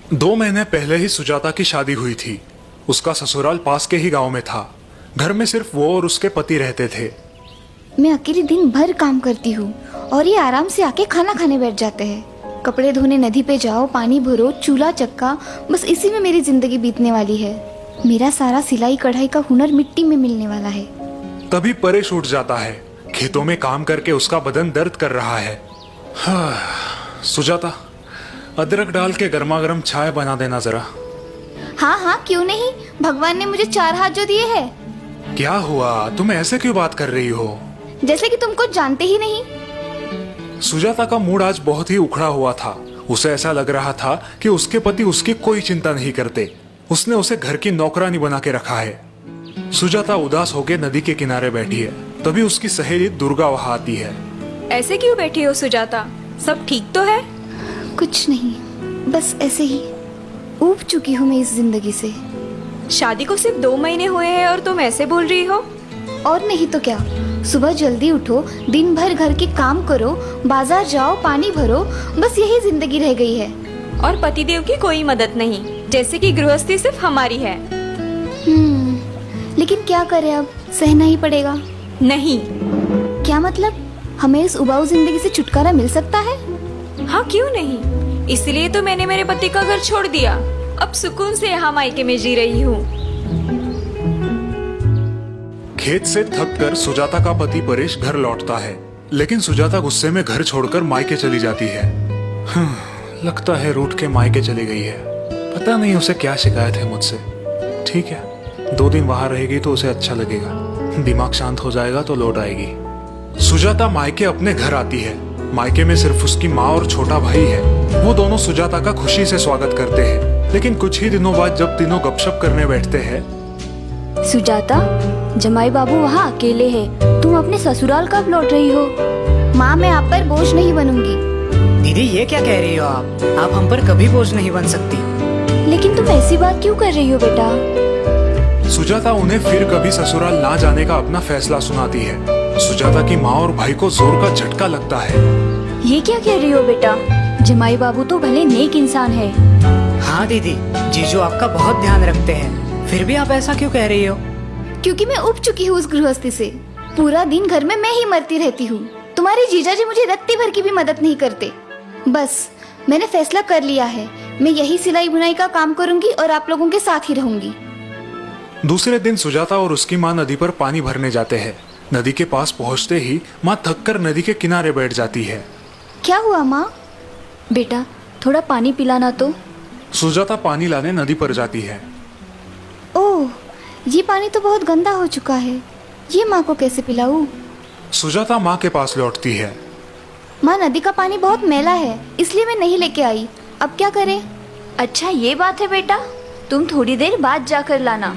2 महीने पहले ही सुजाता की शादी हुई थी। उसका ससुराल पास के ही गांव में था। घर में सिर्फ वो और उसके पति रहते थे। मैं अकेले दिन भर काम करती हूँ और ये आराम से आके खाना खाने बैठ जाते हैं। कपड़े धोने नदी पे जाओ, पानी भरो, चूल्हा चक्का, बस इसी में मेरी जिंदगी बीतने वाली है। मेरा सारा सिलाई कढ़ाई का हुनर मिट्टी में मिलने वाला है। तभी परेश उठ जाता है। खेतों में काम करके उसका बदन दर्द कर रहा है। सुजाता, अदरक डाल के गर्मा गर्म चाय बना देना जरा। हाँ हाँ, क्यों नहीं। भगवान ने मुझे 4 हाथ जो दिए हैं। क्या हुआ, तुम ऐसे क्यों बात कर रही हो? जैसे कि तुम कुछ जानते ही नहीं। सुजाता का मूड आज बहुत ही उखड़ा हुआ था। उसे ऐसा लग रहा था कि उसके पति उसकी कोई चिंता नहीं करते। उसने उसे घर की नौकरानी बना के रखा है। सुजाता उदास होकर नदी के किनारे बैठी है। तभी उसकी सहेली दुर्गा वहां आती है। ऐसे क्यों बैठी हो सुजाता, सब ठीक तो है? कुछ नहीं, बस ऐसे ही ऊब चुकी हूँ मैं इस जिंदगी से। शादी को सिर्फ 2 महीने हुए हैं और तुम ऐसे बोल रही हो? और नहीं तो क्या। सुबह जल्दी उठो, दिन भर घर के काम करो, बाजार जाओ, पानी भरो, बस यही जिंदगी रह गई है। और पतिदेव की कोई मदद नहीं, जैसे कि गृहस्थी सिर्फ हमारी है। लेकिन क्या करें, अब सहना ही पड़ेगा। नहीं। क्या मतलब? हमें इस उबाऊ जिंदगी से छुटकारा मिल सकता है? हाँ, क्यों नहीं। इसलिए तो मैंने मेरे पति का घर छोड़ दिया। अब सुकून से यहाँ मायके में जी रही हूँ। खेत से थक कर सुजाता का पति परेश घर लौटता है, लेकिन सुजाता गुस्से में घर छोड़कर मायके चली जाती है। लगता है रूठ के मायके चली गई है। पता नहीं उसे क्या शिकायत है मुझसे। ठीक है, 2 दिन वहां रहेगी तो उसे अच्छा लगेगा। दिमाग शांत हो जाएगा तो लौट आएगी। सुजाता मायके अपने घर आती है। मायके में सिर्फ उसकी माँ और छोटा भाई है। वो दोनों सुजाता का खुशी से स्वागत करते हैं। लेकिन कुछ ही दिनों बाद जब तीनों गपशप करने बैठते हैं। सुजाता, जमाई बाबू वहाँ अकेले हैं। तुम अपने ससुराल कब लौट रही हो? माँ, मैं आप पर बोझ नहीं बनूंगी। दीदी, ये क्या कह रही हो आप हम पर कभी बोझ नहीं बन सकती। लेकिन तुम ऐसी बात क्यों कर रही हो बेटा? सुजाता उन्हें फिर कभी ससुराल ना जाने का अपना फैसला सुनाती है। सुजाता की माँ और भाई को जोर का झटका लगता है। ये क्या कह रही हो बेटा? जमाई बाबू तो भले नेक इंसान है। हाँ दीदी, जीजू आपका बहुत ध्यान रखते हैं, फिर भी आप ऐसा क्यों कह रही हो? क्योंकि मैं उब चुकी हूँ उस गृहस्थी से। पूरा दिन घर में मैं ही मरती रहती हूँ। तुम्हारे जीजा जी मुझे रत्ती भर की भी मदद नहीं करते। बस मैंने फैसला कर लिया है, मैं यही सिलाई बुनाई का काम करूंगी और आप लोगों के साथ ही रहूंगी। दूसरे दिन सुजाता और उसकी माँ नदी पर पानी भरने जाते हैं। नदी के पास पहुँचते ही माँ थककर नदी के किनारे बैठ जाती है। क्या हुआ माँ? बेटा, थोड़ा पानी पिलाना तो। सुजाता पानी लाने नदी पर जाती है। ओह, ये पानी तो बहुत गंदा हो चुका है। ये माँ को कैसे पिलाऊं? सुजाता माँ के पास लौटती है। माँ, नदी का पानी बहुत मैला है, इसलिए मैं नहीं लेके आई। अब क्या करें? अच्छा, ये बात है बेटा, तुम थोड़ी देर बाद जाकर लाना।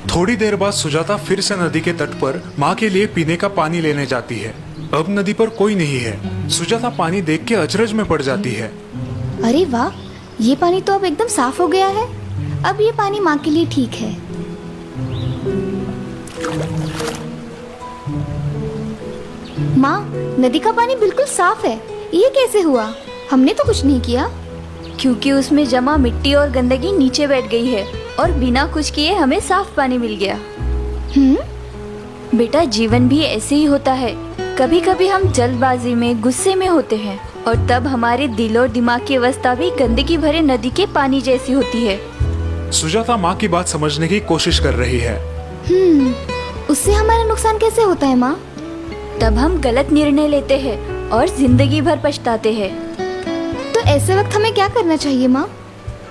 थोड़ी देर बाद सुजाता फिर से नदी के तट पर माँ के लिए पीने का पानी लेने जाती है। अब नदी पर कोई नहीं है। सुजाता पानी देख के अचरज में पड़ जाती है। अरे वाह, ये पानी तो अब एकदम साफ हो गया है। अब ये पानी माँ के लिए ठीक है। माँ, नदी का पानी बिल्कुल साफ है। ये कैसे हुआ? हमने तो कुछ नहीं किया। क्योंकि उसमें जमा मिट्टी और गंदगी नीचे बैठ गई है और बिना कुछ किए हमें साफ पानी मिल गया। बेटा, जीवन भी ऐसे ही होता है। कभी कभी हम जल्दबाजी में, गुस्से में होते हैं और तब हमारे दिल और दिमाग की अवस्था भी गंदगी भरे नदी के पानी जैसी होती है। सुजाता माँ की बात समझने की कोशिश कर रही है। उससे हमारा नुकसान कैसे होता है माँ? तब हम गलत निर्णय लेते हैं और जिंदगी भर पछताते हैं। तो ऐसे वक्त हमें क्या करना चाहिए माँ?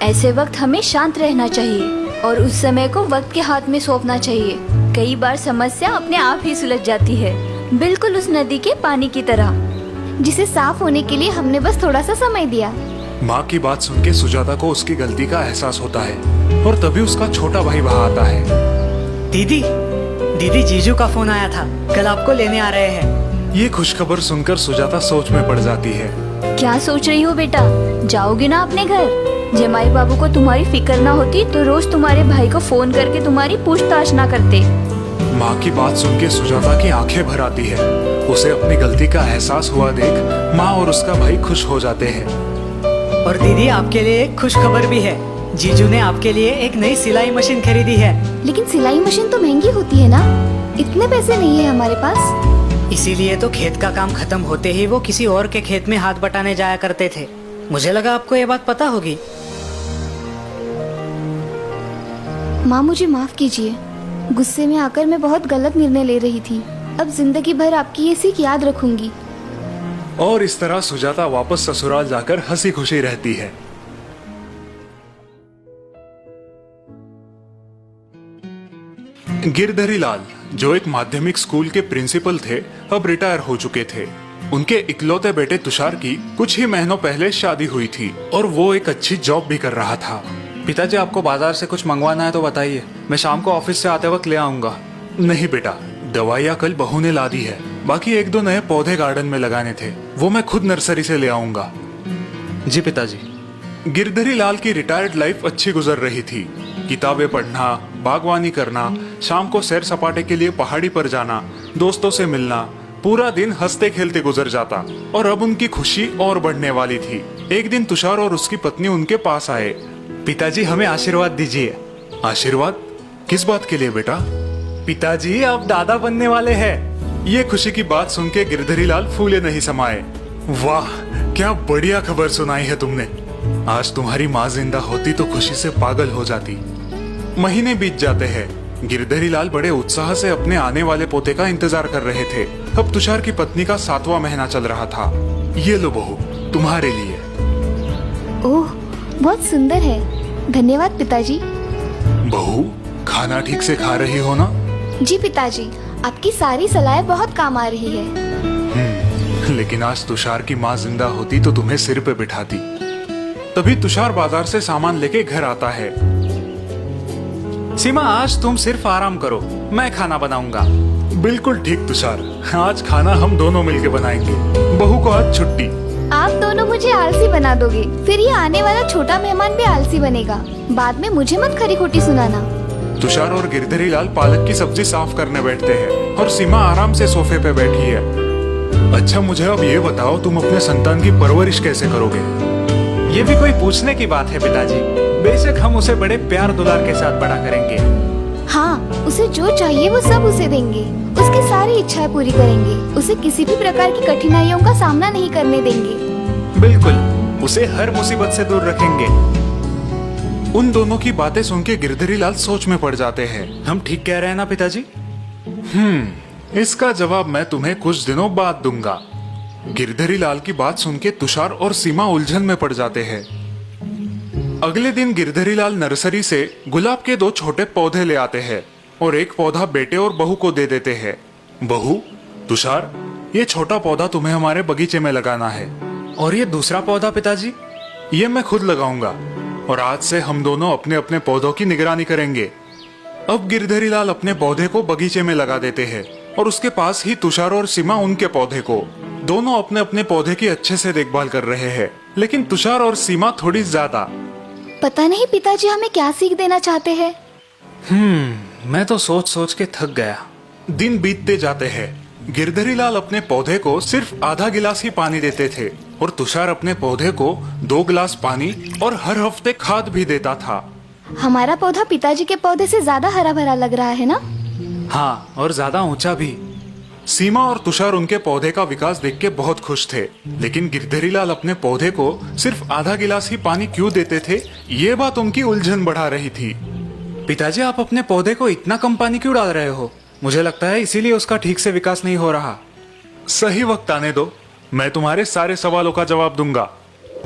ऐसे वक्त हमें शांत रहना चाहिए और उस समय को वक्त के हाथ में सौंपना चाहिए। कई बार समस्या अपने आप ही सुलझ जाती है, बिल्कुल उस नदी के पानी की तरह, जिसे साफ होने के लिए हमने बस थोड़ा सा समय दिया। माँ की बात सुन के सुजाता को उसकी गलती का एहसास होता है और तभी उसका छोटा भाई वहाँ आता है। दीदी, जीजू का फोन आया था, कल आपको लेने आ रहे हैं। ये खुशखबर सुनकर सुजाता सोच में पड़ जाती है। क्या सोच रही हो बेटा? जाओगी ना अपने घर? जमाई बाबू को तुम्हारी फिक्र ना होती तो रोज तुम्हारे भाई को फोन करके तुम्हारी पूछताछ ना करते। माँ की बात सुन के सुजाता की आंखें भर आती है। उसे अपनी गलती का एहसास हुआ देख माँ और उसका भाई खुश हो जाते हैं। और दीदी आपके लिए एक खुश खबर भी है। जीजू ने आपके लिए एक नई सिलाई मशीन खरीदी है। लेकिन सिलाई मशीन तो महंगी होती है ना, इतने पैसे नहीं है हमारे पास। इसीलिए तो खेत का काम खत्म होते ही वो किसी और के खेत में हाथ बटाने जाया करते थे। मुझे लगा आपको ये बात पता होगी। माँ मुझे माफ कीजिए, गुस्से में आकर मैं बहुत गलत निर्णय ले रही थी। अब जिंदगी भर आपकी ये सीख याद रखूंगी। और इस तरह सुजाता वापस ससुराल जाकर हंसी खुशी रहती है। गिरधरी लाल, जो एक माध्यमिक स्कूल के प्रिंसिपल थे, अब रिटायर हो चुके थे। उनके इकलौते बेटे तुषार की कुछ ही महीनों पहले शादी हुई थी और वो एक अच्छी जॉब भी कर रहा था। पिताजी, आपको बाजार से कुछ मंगवाना है तो बताइए, मैं शाम को ऑफिस से आते वक्त ले आऊंगा। नहीं बेटा, दवाइयाँ कल बहू ने ला दी है। बाकी एक दो नए पौधे गार्डन में लगाने थे, वो मैं खुद नर्सरी से ले आऊंगा। जी पिताजी। गिरधरी लाल की रिटायर्ड लाइफ अच्छी गुजर रही थी। किताबें पढ़ना, बागवानी करना, शाम को सैर सपाटे के लिए पहाड़ी पर जाना, दोस्तों से मिलना, पूरा दिन हंसते खेलते गुजर जाता। और अब उनकी खुशी और बढ़ने वाली थी। एक दिन तुषार और उसकी पत्नी उनके पास आए। पिताजी, हमें आशीर्वाद दीजिए। आशीर्वाद? किस बात के लिए बेटा? पिताजी, आप दादा बनने वाले हैं। ये खुशी की बात सुन के गिरधरी लाल फूले नहीं समाये। वाह, क्या बढ़िया खबर सुनाई है तुमने। आज तुम्हारी माँ जिंदा होती तो खुशी से पागल हो जाती। महीने बीत जाते हैं। गिरधरी लाल बड़े उत्साह से अपने आने वाले पोते का इंतजार कर रहे थे। अब तुषार की पत्नी का 7वां महीना चल रहा था। ये लो बहू, तुम्हारे लिए। ओह, बहुत सुंदर है। धन्यवाद पिताजी। बहू, खाना ठीक से खा रही हो ना? जी पिताजी, आपकी सारी सलाहें बहुत काम आ रही है। लेकिन आज तुषार की माँ जिंदा होती तो तुम्हें सिर पे बिठाती। तभी तुषार बाजार से सामान लेके घर आता है। सीमा, आज तुम सिर्फ आराम करो, मैं खाना बनाऊंगा। बिल्कुल ठीक तुषार, आज खाना हम दोनों मिलके बनाएंगे। बहू को आज छुट्टी। आप दोनों मुझे आलसी बना दोगे, फिर ये आने वाला छोटा मेहमान भी आलसी बनेगा। बाद में मुझे मत खरी खोटी सुनाना। तुषार और गिरधरी लाल पालक की सब्जी साफ करने बैठते हैं और सीमा आराम से सोफे पे बैठी है। अच्छा, मुझे अब ये बताओ, तुम अपने संतान की परवरिश कैसे करोगे? ये भी कोई पूछने की बात है पिताजी। बेशक हम उसे बड़े प्यार दुलार के साथ बड़ा करेंगे। हाँ, उसे जो चाहिए वो सब उसे देंगे। उसकी सारी इच्छाएं पूरी करेंगे। उसे किसी भी प्रकार की कठिनाइयों का सामना नहीं करने देंगे। बिल्कुल, उसे हर मुसीबत से दूर रखेंगे। उन दोनों की बातें सुन के गिरधरी लाल सोच में पड़ जाते हैं। हम ठीक कह रहे हैं ना पिताजी? इसका जवाब मैं तुम्हें कुछ दिनों बाद दूंगा। गिरधरी लाल की बात सुन के तुषार और सीमा उलझन में पड़ जाते हैं। अगले दिन गिरधरी लाल नर्सरी से गुलाब के 2 छोटे पौधे ले आते हैं और एक पौधा बेटे और बहू को दे देते हैं। बहू, तुषार, ये छोटा पौधा तुम्हें हमारे बगीचे में लगाना है। और ये दूसरा पौधा पिताजी? ये मैं खुद लगाऊंगा और आज से हम दोनों अपने अपने पौधों की निगरानी करेंगे। अब गिरधरी लाल अपने पौधे को बगीचे में लगा देते हैं और उसके पास ही तुषार और सीमा उनके पौधे को। दोनों अपने अपने पौधे की अच्छे से देखभाल कर रहे हैं, लेकिन तुषार और सीमा थोड़ी ज्यादा। पता नहीं पिताजी हमें क्या सीख देना चाहते हैं। मैं तो सोच सोच के थक गया। दिन बीतते जाते हैं। गिरधरी लाल अपने पौधे को सिर्फ आधा गिलास ही पानी देते थे और तुषार अपने पौधे को 2 गिलास पानी और हर हफ्ते खाद भी देता था। हमारा पौधा पिताजी के पौधे से ज्यादा हरा भरा लग रहा है ना? हाँ, और ज्यादा ऊंचा भी। सीमा और तुषार उनके पौधे का विकास देख के बहुत खुश थे, लेकिन गिरधरी लाल अपने पौधे को सिर्फ आधा गिलास ही पानी क्यों देते थे, ये बात उनकी उलझन बढ़ा रही थी। पिताजी, आप अपने पौधे को इतना कम पानी क्यों डाल रहे हो? मुझे लगता है इसीलिए उसका ठीक से विकास नहीं हो रहा। सही वक्त आने दो, मैं तुम्हारे सारे सवालों का जवाब दूंगा।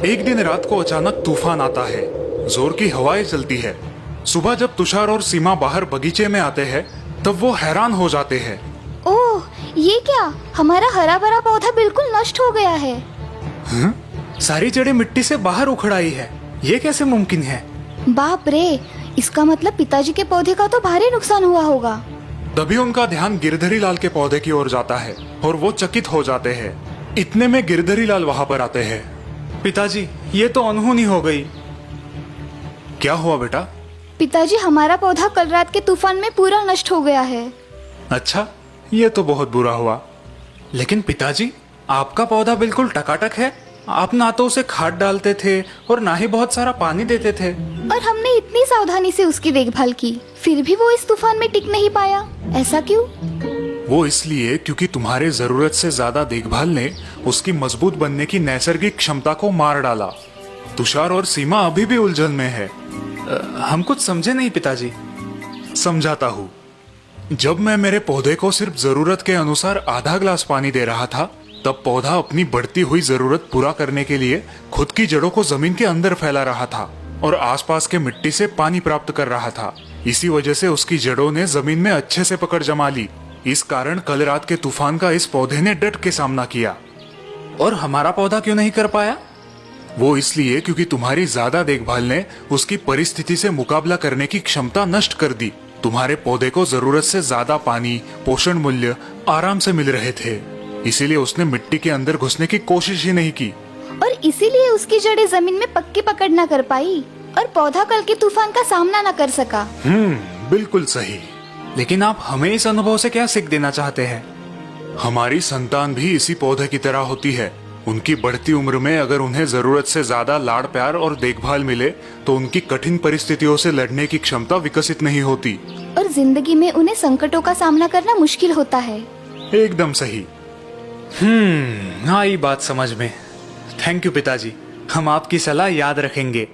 एक दिन रात को अचानक तूफान आता है। जोर की हवाएं चलती है। सुबह जब तुषार और सीमा बाहर बगीचे में आते हैं तब वो हैरान हो जाते हैं। ओह, ये क्या? हमारा हरा भरा पौधा बिल्कुल नष्ट हो गया है। सारी जड़ें मिट्टी से बाहर उखड़ आई है। ये कैसे मुमकिन है? बाप रे, इसका मतलब पिताजी के पौधे का तो भारी नुकसान हुआ होगा। तभी उनका ध्यान गिरधरी लाल के पौधे की ओर जाता है और वो चकित हो जाते हैं। इतने में गिरधरी लाल वहां पर आते हैं। पिताजी, ये तो अनहोनी हो गई। क्या हुआ बेटा? पिताजी, हमारा पौधा कल रात के तूफान में पूरा नष्ट हो गया है। अच्छा, ये तो बहुत बुरा हुआ। लेकिन पिताजी, आपका पौधा बिल्कुल टकाटक है। आप ना तो उसे खाद डालते थे और ना ही बहुत सारा पानी देते थे। और हमने इतनी सावधानी से उसकी देखभाल की, फिर भी वो इस तूफान में टिक नहीं पाया। ऐसा क्यों? वो इसलिए क्योंकि तुम्हारे जरूरत से ज्यादा देखभाल ने उसकी मजबूत बनने की नैसर्गिक क्षमता को मार डाला। तुषार और सीमा अभी भी उलझन में है। हम कुछ समझे नहीं पिताजी। समझाता हूँ। जब मैं मेरे पौधे को सिर्फ जरूरत के अनुसार आधा ग्लास पानी दे रहा था, तब पौधा अपनी बढ़ती हुई जरूरत पूरा करने के लिए खुद की जड़ों को जमीन के अंदर फैला रहा था और आसपास के मिट्टी से पानी प्राप्त कर रहा था। इसी वजह से उसकी जड़ों ने जमीन में अच्छे से पकड़ जमा ली। इस कारण कल रात के तूफान का इस पौधे ने डट के सामना किया। और हमारा पौधा क्यों नहीं कर पाया? वो इसलिए क्योंकि तुम्हारी ज्यादा देखभाल ने उसकी परिस्थिति से मुकाबला करने की क्षमता नष्ट कर दी। तुम्हारे पौधे को जरूरत से ज्यादा पानी, पोषण मूल्य आराम से मिल रहे थे, इसीलिए उसने मिट्टी के अंदर घुसने की कोशिश ही नहीं की। और इसीलिए उसकी जड़ें जमीन में पक्की पकड़ न कर पाई और पौधा कल के तूफान का सामना न कर सका। बिल्कुल सही। लेकिन आप हमें इस अनुभव से क्या सीख देना चाहते हैं? हमारी संतान भी इसी पौधे की तरह होती है। उनकी बढ़ती उम्र में अगर उन्हें जरूरत से ज्यादा लाड़ प्यार और देखभाल मिले तो उनकी कठिन परिस्थितियों से लड़ने की क्षमता विकसित नहीं होती और जिंदगी में उन्हें संकटों का सामना करना मुश्किल होता है। एकदम सही। आई बात समझ में। थैंक यू पिताजी, हम आपकी सलाह याद रखेंगे।